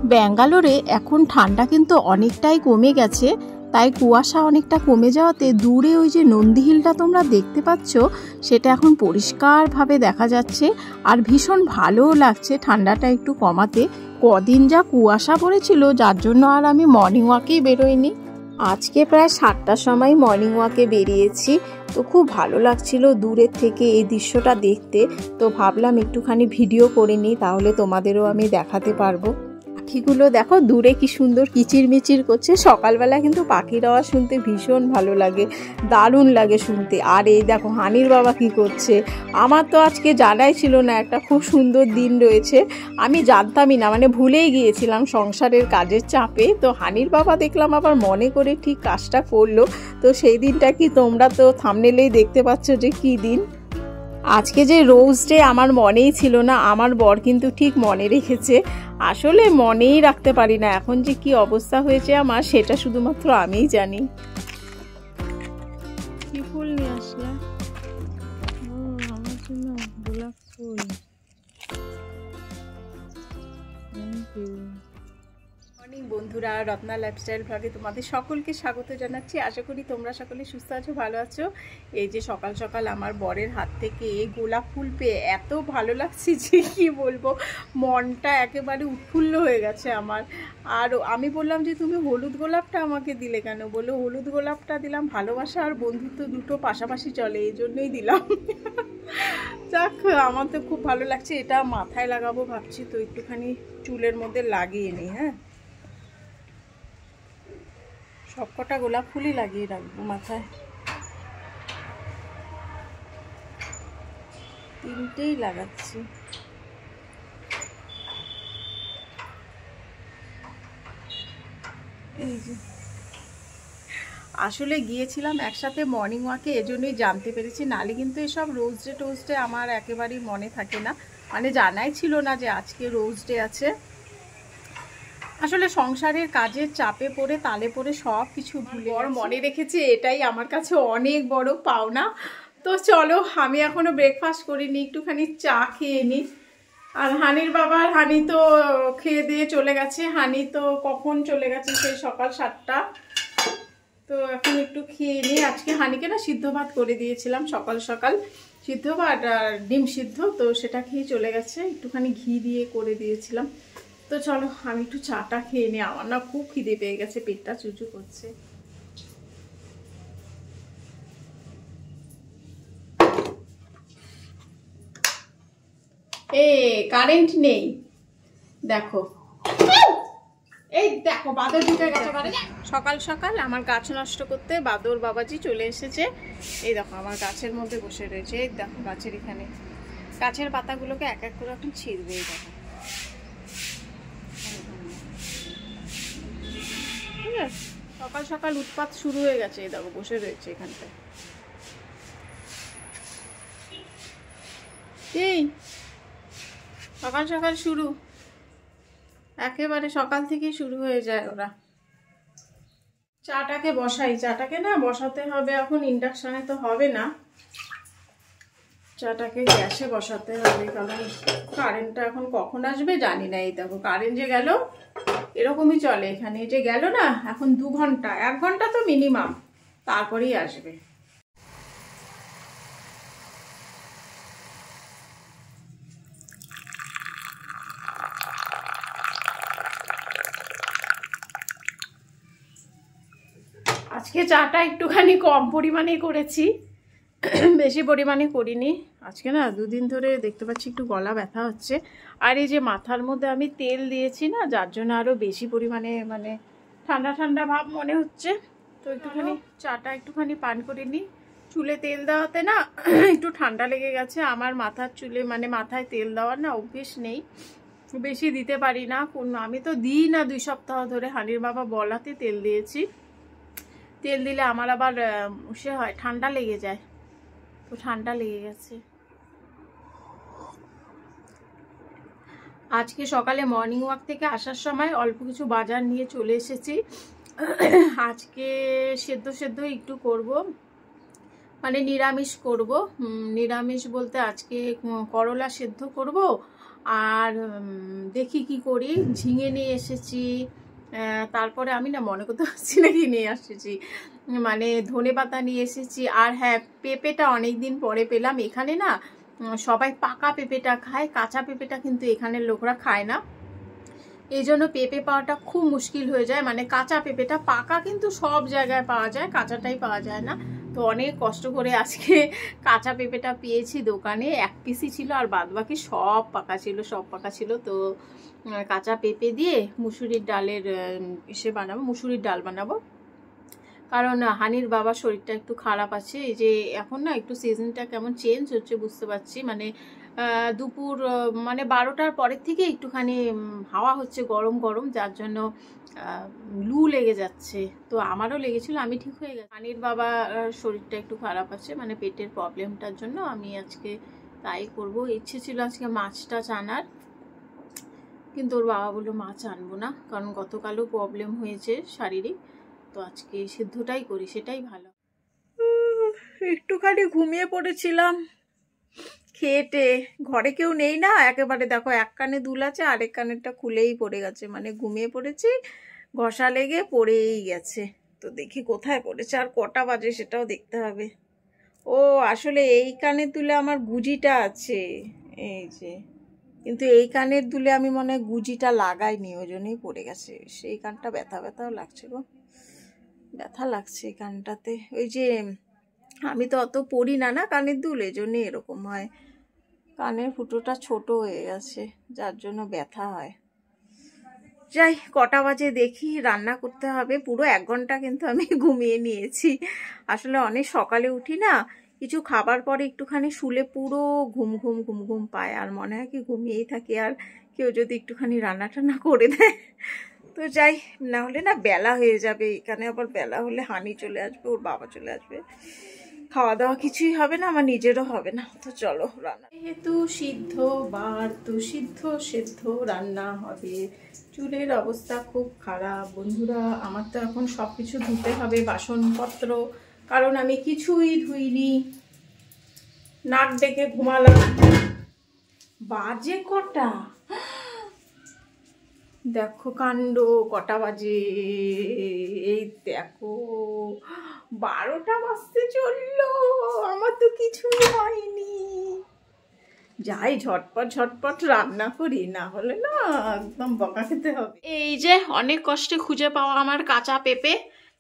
ব্যাঙ্গালোরে এখন ঠান্ডা কিন্তু অনেকটাই কমে গেছে, তাই কুয়াশা অনেকটা কমে যাওয়াতে দূরে ওই যে নন্দী হিলটা তোমরা দেখতে পাচ্ছ সেটা এখন পরিষ্কারভাবে দেখা যাচ্ছে। আর ভীষণ ভালোও লাগছে ঠান্ডাটা একটু কমাতে। কদিন যা কুয়াশা পড়েছিল যার জন্য আর আমি মর্নিং ওয়াকেই বেরোইনি। আজকে প্রায় 7টার সময় মর্নিং ওয়াকে বেরিয়েছি। তো খুব ভালো লাগছিল দূরের থেকে এই দৃশ্যটা দেখতে। তো ভাবলাম একটুখানি ভিডিও করে নিই, তাহলে তোমাদেরও আমি দেখাতে পারবো। পাখিগুলো দেখো দূরে কি সুন্দর কিচিরমিচির করছে। সকালবেলা কিন্তু পাখির আওয়াজ শুনতে ভীষণ ভালো লাগে, দারুণ লাগে শুনতে। আর এই দেখো হানির বাবা কি করছে। আমার তো আজকে জানাই ছিল না একটা খুব সুন্দর দিন রয়েছে, আমি জানতামই না, মানে ভুলেই গিয়েছিলাম সংসারের কাজের চাপে। তো হানির বাবা দেখলাম আবার মনে করে ঠিক কাজটা করলো। তো সেই দিনটা কি তোমরা তো থাম্বনেলেই দেখতে পাচ্ছ যে কি দিন। আজকে যে রোজ ডে আমার মনেই ছিল না, আমার বর কিন্তু ঠিক মনে রেখেছে। আসলে মনেই রাখতে পারি না, এখন যে কি অবস্থা হয়েছে আমার সেটা শুধুমাত্র আমিই জানি। কি ফুল নিয়ে আসলে? আমার জন্য গোলাপ ফুল। বন্ধুরা, রত্না লাইফস্টাইল ব্লগে তোমাদের সকলকে স্বাগত জানাচ্ছি। আশা করি তোমরা সকলে সুস্থ আছো, ভালো আছো। এই যে সকাল সকাল আমার বরের হাত থেকে গোলাপ ফুল পেয়ে এত ভালো লাগছে যে কি বলবো, মনটা একেবারে উৎফুল্ল হয়ে গেছে আমার। আর আমি বললাম যে তুমি হলুদ গোলাপটা আমাকে দিলে কেন? বললো হলুদ গোলাপটা দিলাম ভালোবাসা আর বন্ধুত্ব দুটো পাশাপাশি চলে, এই জন্যই দিলাম। যাক, আমার তো খুব ভালো লাগছে। এটা মাথায় লাগাবো ভাবছি, তো একটুখানি চুলের মধ্যে লাগিয়ে নিই। হ্যাঁ, সবকটা গোলাপ ফুলই লাগিয়ে রাখবো মাথায়, তিনটেই লাগাচ্ছি। এই যে আসলে গিয়েছিলাম একসাথে মর্নিং ওয়াকে, এজন্যই জানতে পেরেছি, নালে কিন্তু এসব রোজ ডে টোজ ডে আমার একেবারেই মনে থাকে না, মানে জানাই ছিল না যে আজকে রোজ ডে আছে। আসলে সংসারের কাজের চাপে পড়ে তালে পড়ে সব কিছু ভুলে মনে রেখেছে, এটাই আমার কাছে অনেক বড় পাওনা। তো চলো, আমি এখনো ব্রেকফাস্ট করিনি, একটুখানি চা খেয়ে নিই। আর হানির বাবা, হানি তো খেয়ে দিয়ে চলে গেছে। হানি তো কখন চলে গেছে, সেই সকাল 7টা। তো এখন একটু খেয়ে নিই। আজকে হানিকে না সিদ্ধ ভাত করে দিয়েছিলাম সকাল সকাল, সিদ্ধ ভাত আর ডিম সিদ্ধ, তো সেটা খেয়ে চলে গেছে। একটুখানি ঘি দিয়ে করে দিয়েছিলাম। তো চলো আমি একটু চাটা খেয়ে নিই, আমার না খুব খিদে পেয়ে গেছে, পেটটা চুচু করছে। কারেন্ট নেই, দেখো এই দেখো বাদর ঢুকে গেছে ঘরে। সকাল সকাল আমার গাছ নষ্ট করতে বাদর বাবাজি চলে এসেছে। এই দেখো আমার গাছের মধ্যে বসে রয়েছে, এই দেখো গাছের এখানে, গাছের পাতাগুলোকে এক এক করে এখন ছিঁড়বে। এই দেখো, ঠিক আছে, সকাল সকাল উৎপাত শুরু হয়ে গেছে। এই দেখো বসে রয়েছে এখানটায়। এই সকাল সকাল শুরু, একেবারে সকাল থেকেই শুরু হয়ে যায় ওরা। চাটাকে বসাই, চাটাকে না বসাতে হবে এখন, ইন্ডাকশনে তো হবে না, চাটাকে গ্যাসে বসাতে হবে, কারণ কারেন্টটা এখন কখন আসবে জানি না। এই দেখো কারেন্ট যে গেল, এরকমই চলে এখানে, যে গেল না এখন 2 ঘন্টা, 1 ঘন্টা তো মিনিমাম, তারপরেই আসবে। আজকে চাটা একটুখানি কম পরিমাণে করেছি, বেশি পরিমাণে করিনি। আজকে না 2 দিন ধরে দেখতে পাচ্ছি একটু গলা ব্যথা হচ্ছে। আর এই যে মাথার মধ্যে আমি তেল দিয়েছি না, যার জন্য আরও বেশি পরিমাণে মানে ঠান্ডা ঠান্ডা ভাব মনে হচ্ছে। তো একটুখানি চাটা একটুখানি পান করে নিই। চুলে তেল দেওয়াতে না একটু ঠান্ডা লেগে গেছে আমার। মাথার চুলে মানে মাথায় তেল দেওয়ার না অভ্যেস নেই, বেশি দিতে পারি না। আমি তো দিই না 2 সপ্তাহ ধরে, হানির বাবা বলাতে তেল দিয়েছি। তেল দিলে আমার আবার সে হয় ঠান্ডা লেগে যায়, তো ঠান্ডা লেগে গেছে। আজকে সকালে মর্নিং ওয়াক থেকে আসার সময় অল্প কিছু বাজার নিয়ে চলে এসেছি। আজকে সেদ্ধ একটু করব, মানে নিরামিষ করব। নিরামিষ বলতে আজকে করলা সেদ্ধ করব আর দেখি কি করি। ঝিঙে নিয়ে এসেছি, তারপরে আমি না মনে করতে পারছি না কি নিয়ে এসেছি, মানে ধনেপাতা নিয়ে এসেছি। আর হ্যাঁ, পেঁপেটা অনেক দিন পরে পেলাম। এখানে না সবাই পাকা পেঁপেটা খায়, কাঁচা পেঁপেটা কিন্তু এখানের লোকরা খায় না, এই জন্য পেঁপে পাওয়াটা খুব মুশকিল হয়ে যায়। মানে কাঁচা পেঁপেটা, পাকা কিন্তু সব জায়গায় পাওয়া যায়, কাঁচাটাই পাওয়া যায় না। তো অনেক কষ্ট করে আজকে কাঁচা পেঁপেটা পেয়েছি দোকানে, এক পিসই ছিল আর বাদ বাকি সব পাকা ছিল, সব পাকা ছিল। তো কাঁচা পেঁপে দিয়ে মুসুরির ডালের বানাবো, মুসুরির ডাল বানাবো। কারণ হানির বাবার শরীরটা একটু খারাপ আছে, এই যে এখন না একটু সিজনটা কেমন চেঞ্জ হচ্ছে বুঝতে পারছি। মানে দুপুর মানে 12টার পরের থেকে একটুখানি হাওয়া হচ্ছে গরম গরম, যার জন্য লু লেগে যাচ্ছে। তো আমারও লেগেছিল, আমি ঠিক হয়ে গেছি। হানির বাবা শরীরটা একটু খারাপ আছে, মানে পেটের প্রবলেমটার জন্য আমি আজকে তাই করব। ইচ্ছে ছিল আজকে মাছটা আনার, কিন্তু ওর বাবা বললো মাছ আনবো না, কারণ গতকালও প্রবলেম হয়েছে শারীরিক। তো আজকে সিদ্ধটাই করি, সেটাই ভালো। একটুখানি ঘুমিয়ে পড়েছিলাম খেয়েটে, ঘরে কেউ নেই না একেবারে। দেখো এক কানে দুল আছে, আরেক কানেরটা খুলেই পড়ে গেছে, মানে ঘুমিয়ে পড়েছি, ঘষা লেগে পড়েই গেছে। তো দেখি কোথায় পড়েছে আর কটা বাজে সেটাও দেখতে হবে। ও আসলে এই কানের দুলে আমার গুজিটা আছে, এই যে, কিন্তু এই কানের দুলে আমি মনে হয় গুজিটা লাগাইনি, ওই জন্যই পড়ে গেছে। সেই কানটা ব্যথা ব্যথাও লাগছে গো, ব্যথা লাগছে এই কানটাতে। ওই যে আমি তো অত পরি না না কানের দুল, এই জন্যই এরকম হয়। কানের ফুটোটা ছোট হয়ে গেছে, যার জন্য ব্যথা হয়। যাই, কটা বাজে দেখি, রান্না করতে হবে। পুরো 1 ঘন্টা কিন্তু আমি ঘুমিয়ে নিয়েছি। আসলে অনেক সকালে উঠি না, কিছু খাবার পরে একটুখানি শুলে পুরো ঘুম ঘুম ঘুম ঘুম পায়, আর মনে হয় কি ঘুমিয়েই থাকি। আর কেউ যদি একটুখানি রান্না টান্না করে দেয় তো যাই, না হলে না বেলা হয়ে যাবে। এখানে আবার বেলা হলে হানি চলে আসবে, ওর বাবা চলে আসবে, খাওয়া দাওয়া কিছুই হবে না, আমার নিজেরও হবে না। তো চলো রান্না, যেহেতু সিদ্ধ বার তো সিদ্ধ সেদ্ধ রান্না হবে। চুলের অবস্থা খুব খারাপ বন্ধুরা, আমার তো এখন সব কিছু ধুতে হবে, বাসনপত্র, কারণ আমি কিছুই ধুইনি। নাক ডেকে ঘুমালাম। বাজে কটা দেখো কাণ্ড, কটা বাজে, এই দেখো 12টা বাজতে চললো, আমার তো কিছুই হয়নি। যাই ঝটপট ঝটপট রান্না করি, না হলে না একদম বকা খেতে হবে। এই যে অনেক কষ্টে খুঁজে পাওয়া আমার কাঁচা পেঁপে,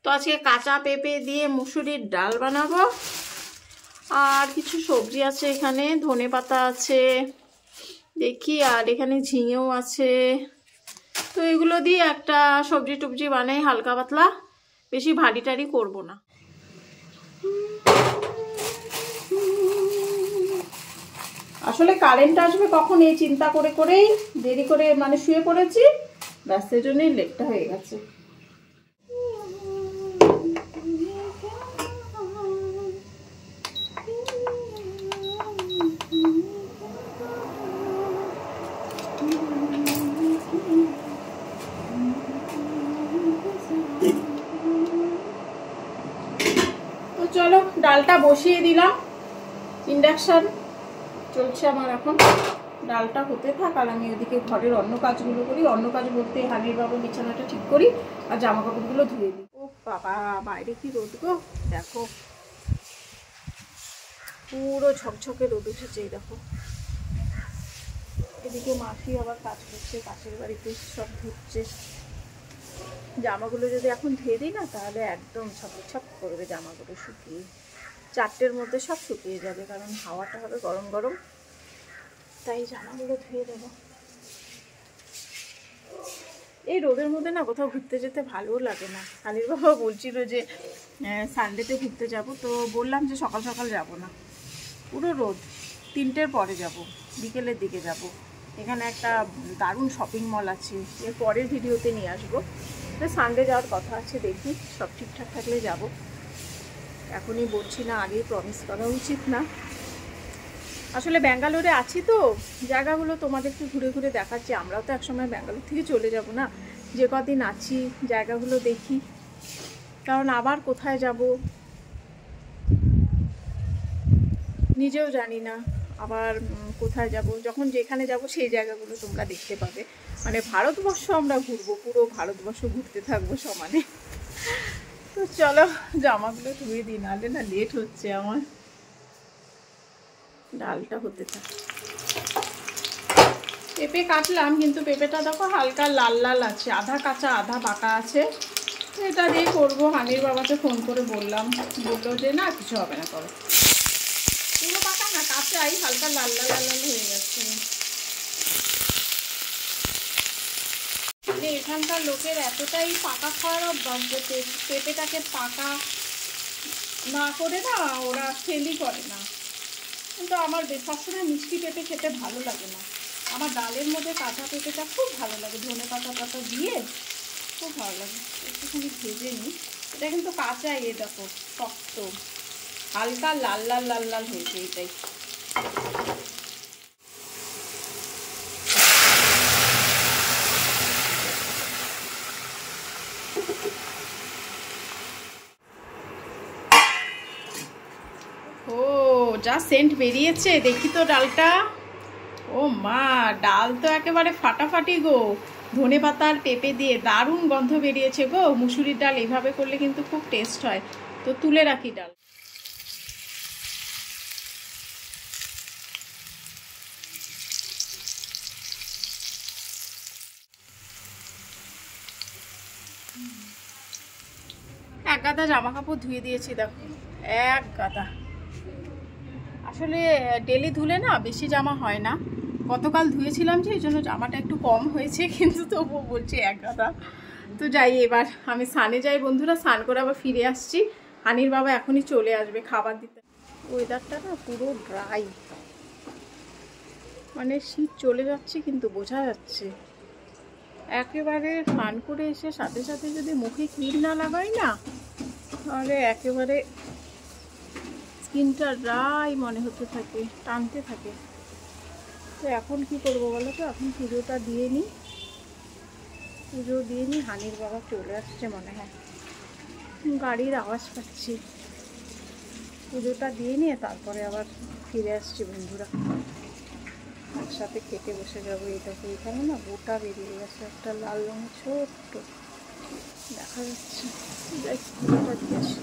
তো আজকে কাঁচা পেঁপে দিয়ে মুসুরির ডাল বানাবো। আর কিছু সবজি আছে এখানে, ধনেপাতা আছে দেখি, আর এখানে ঝিঙেও আছে। তো এগুলো দিয়ে একটা সবজি টবজি বানাই হালকা পাতলা, বেশি ভারী টারি করবো না। আসলে কারেন্ট আসবে কখন এই চিন্তা করে করেই দেরি করে মানে শুয়ে পড়েছি, ব্যাস জন্যই লেটটা হয়ে গেছে। তো চলো ডালটা বসিয়ে দিলাম, ইন্ডাকশন চলছে আমার এখন। ডালটা হতে থাক আর আমি ওদিকে ঘরের অন্য কাজগুলো করি। অন্য কাজ বলতে হানির বাবা বিছানাটা ঠিক করি আর জামা কাপড়গুলো ধুয়ে দিই। ও বাবা, বাইরে কি রোদ গো, দেখো পুরো ঝকঝকে রোদ উঠেছে। এই দেখো, এদিকে মাসি আবার কাজ করছে, পাশের বাড়িতে সব ধুচ্ছে। জামাগুলো যদি এখন ধুয়ে দিই না, তাহলে একদম ছপ করবে জামাগুলো শুকিয়ে। 4টের মধ্যে সব শুকিয়ে যাবে, কারণ হাওয়াটা হবে গরম গরম, তাই জামাগুলো ধুয়ে দেবো। এই রোদের মধ্যে না কোথাও ঘুরতে যেতে ভালোও লাগে না। হানির বাবা বলছিল যে সানডেতে ঘুরতে যাব, তো বললাম যে সকাল সকাল যাব না, পুরো রোদ, 3টের পরে যাব, বিকেলের দিকে যাব। এখানে একটা দারুণ শপিং মল আছে, এর পরের ভিডিওতে নিয়ে আসবো। সানডে যাওয়ার কথা আছে, দেখি সব ঠিকঠাক থাকলে যাব। এখনই বলছি না, আগেই প্রমিস করা উচিত না। আসলে ব্যাঙ্গালোরে আছি তো, জায়গাগুলো তোমাদেরকে ঘুরে ঘুরে দেখাচ্ছি। আমরাও তো একসময় ব্যাঙ্গালোর থেকে চলে যাব না, যে কদিন আছি জায়গাগুলো দেখি, কারণ আবার কোথায় যাব নিজেও জানি না। আবার কোথায় যাব, যখন যেখানে যাব সেই জায়গাগুলো তোমরা দেখতে পাবে। মানে ভারতবর্ষ আমরা ঘুরবো, পুরো ভারতবর্ষ ঘুরতে থাকবো সমানে। তো চলো জামাগুলো ধুয়ে দিই, নাহলে না লেট হচ্ছে আমার। ডালটা হতে থাকে। পেঁপে কাটলাম, কিন্তু পেঁপেটা দেখো হালকা লাল লাল আছে, আধা কাঁচা আধা পাকা আছে। এটা দিয়ে করবো। হানির বাবাকে ফোন করে বললাম, বললো যে না কিছু হবে না, করো। পুরো পাকা না, কাঁচাই, হালকা লাল লাল লাল লাল হয়ে যাচ্ছে। মানে এখানকার লোকের এতটাই পাকা খাওয়ার অভ্যাস যে পেঁপেটাকে পাকা না করে না ওরা সেলই করে না। কিন্তু আমার সবসময় মিষ্টি পেঁপে খেতে ভালো লাগে না। আমার ডালের মধ্যে কাঁচা পেঁপেটা খুব ভালো লাগে, ধনে পাতা পাতা দিয়ে খুব ভালো লাগে। একটুখানি ভেজে নিই। এটা কিন্তু কাঁচাই, এ দেখো শক্ত, হালকা লাল লাল লাল লাল হয়েছে এটাই। ও যা সেন্ট বেরিয়েছে, দেখি তো ডালটা। ও মা, ডাল তো একেবারে ফাটাফাটি গো, ধনে পাতা আর পেঁপে দিয়ে দারুণ গন্ধ বেরিয়েছে গো। মুসুরির ডাল এভাবে করলে কিন্তু খুব টেস্ট হয়। তো তুলে রাখি ডাল। এক গাদা জামা কাপড় ধুয়ে দিয়েছি দেখো, এক গাদা। আসলে ডেলি ধুলে না বেশি জামা হয় না। গতকাল ধুয়েছিলাম যে, এই জন্য জামাটা একটু কম হয়েছে, কিন্তু তবুও বলছি এক গাদা। তো যাই, এবার আমি স্নানে যাই বন্ধুরা, স্নান করে আবার ফিরে আসছি। হানির বাবা এখনই চলে আসবে খাবার দিতে। ওয়েদারটা না পুরো ড্রাই, মানে শীত চলে যাচ্ছে কিন্তু বোঝা যাচ্ছে। একেবারে স্নান করে এসে সাথে সাথে যদি মুখে ক্রিম না লাগাই না, তাহলে একেবারে স্কিনটা ড্রাই মনে হতে থাকে, টানতে থাকে। তো এখন কি করবো বলো তো, এখন পুজোটা দিয়ে নিই। পুজো দিয়ে নিই। হানির বাবা চলে আসছে মনে হয়, গাড়ির আওয়াজ পাচ্ছি। পুজোটা দিয়ে নিয়ে তারপরে আবার ফিরে আসছি বন্ধুরা, একসাথে খেতে বসে যাবো। এটাকে এখানে না গোটা বেরিয়ে গেছে একটা লাল রঙের, ছোট্ট দেখা যাচ্ছে। যাই পুজোটা দিয়ে আসি।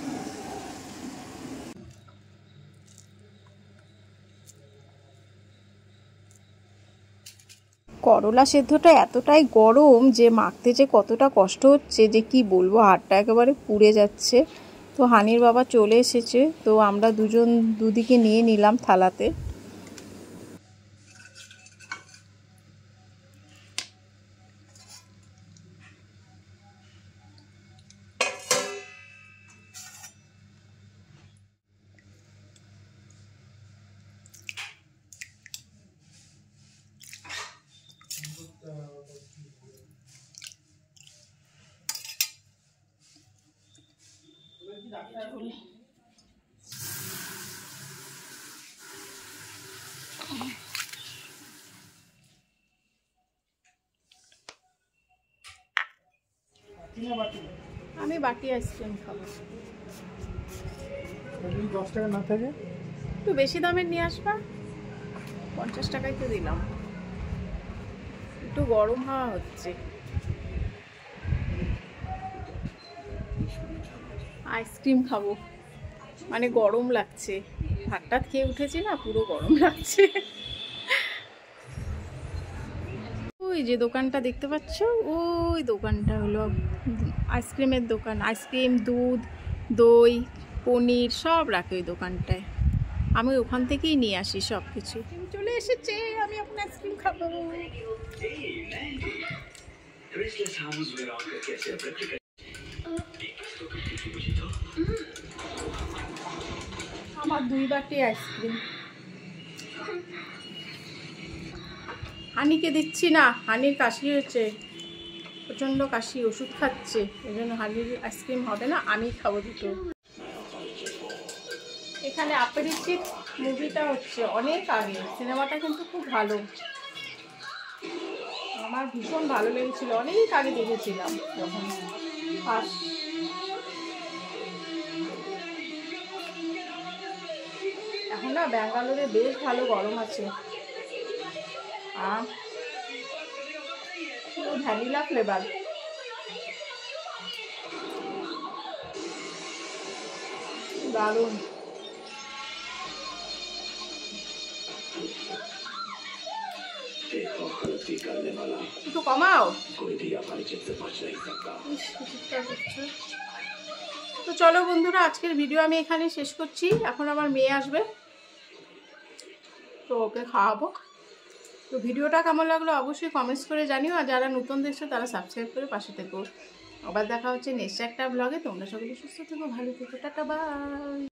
করলা সেদ্ধটা এতটাই গরম যে মাখতে যে কতটা কষ্ট হচ্ছে যে কি বলবো, হাতটা একেবারে পুড়ে যাচ্ছে। তো হানির বাবা চলে এসেছে, তো আমরা দুজন দুদিকে নিয়ে নিলাম থালাতে। আমি বাটি আইসক্রিম খাবো। 10 টাকা না থাকে একটু বেশি দামের নিয়ে আসবা। 50 টাকায় তো দিলাম। একটু গরম হাওয়া হচ্ছে, আইসক্রিম খাবো, মানে গরম লাগছে। ভাতটা খেয়ে উঠেছি না, পুরো গরম লাগছে। ওই যে দোকানটা দেখতে পাচ্ছ, ওই দোকানটা হলো আইসক্রিমের দোকান। আইসক্রিম, দুধ, দই, পনির সব রাখে ওই দোকানটায়। আমি ওখান থেকেই নিয়ে আসি সব কিছু। চলে এসেছে, আমি এখন আইসক্রিম খাবো। আমার 2 বাটি আইসক্রিম। হানিকে দিচ্ছি না, হানির কাশি হয়েছে, প্রচণ্ড কাশি, ওষুধ খাচ্ছে, এই জন্য হানির আইসক্রিম হবে না, আমি খাবো দুটো। এখানে অ্যাপেরিটিভ মুভিটা হচ্ছে অনেক আগে, সিনেমাটা কিন্তু খুব ভালো, আমার ভীষণ ভালো লেগেছিল, অনেক আগে দেখেছিলাম যখন ফার্স্ট। এখন না ব্যাঙ্গালোরে বেশ ভালো গরম আছে, ভ্যানিলা ফ্লেভার। দারুণ। একটু কমাও। তো চলো বন্ধুরা, আজকের ভিডিও আমি এখানে শেষ করছি। এখন আমার মেয়ে আসবে, তো ওকে খাওয়াবো। তো ভিডিওটা কেমন লাগলো অবশ্যই কমেন্টস করে জানিও, আর যারা নতুন দেখছো তারা সাবস্ক্রাইব করে পাশে থেকো। আবার দেখা হচ্ছে নেক্সট একটা ব্লগে। তোমরা সকলে সুস্থ থেকো, ভালো থেকো, টাটা বাই।